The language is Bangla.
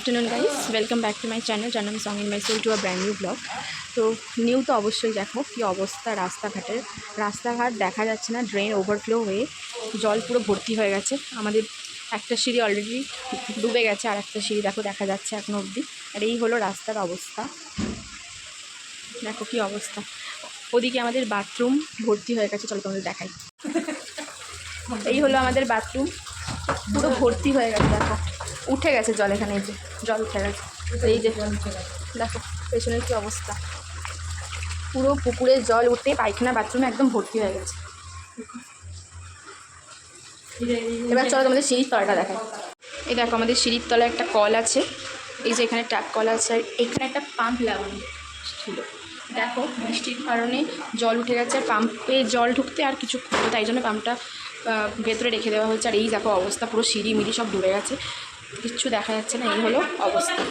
Afternoon guys, welcome back to my channel যার নাম song in my soul to a brand new blog. তো নিউ তো অবশ্যই দেখো কী অবস্থা রাস্তাঘাটের। রাস্তাঘাট দেখা যাচ্ছে না, ড্রেন ওভারফ্লো হয়ে জল পুরো ভর্তি হয়ে গেছে। আমাদের একটা সিঁড়ি অলরেডি ডুবে গেছে, আর একটা সিঁড়ি দেখো দেখা যাচ্ছে এখনও অবধি। আর এই হলো রাস্তার অবস্থা, দেখো কী অবস্থা। ওদিকে আমাদের বাথরুম ভর্তি হয়ে গেছে, চলো তোমাদের দেখাই। এই হলো আমাদের বাথরুম, পুরো ভর্তি হয়ে গেছে, দেখো উঠে গেছে জল, এখানে এই যে জল উঠে গেছে। এই যে দেখো পেছনের কী অবস্থা, পুরো পুকুরের জল উঠে পায়খানা বাথরুমে একদম ভর্তি হয়ে গেছে। এবার চলো তোমাদের সিঁড়ির তলাটা দেখাই। এই দেখো আমাদের সিঁড়ির তলায় একটা কল আছে, এই যে এখানে ট্যাপ কল আছে, আর এখানে একটা পাম্প লাগানো ছিল। দেখো বৃষ্টির কারণে জল উঠে গেছে, পাম্পে জল ঢুকতে আর কিছু, তাই জন্য পাম্পটা ভেতরে রেখে দেওয়া হয়েছে। আর এই দেখো অবস্থা, পুরো সিঁড়ি মিড়ি সব ডুবে গেছে, কিচ্ছু দেখা যাচ্ছে না। এই হলো অবস্থা।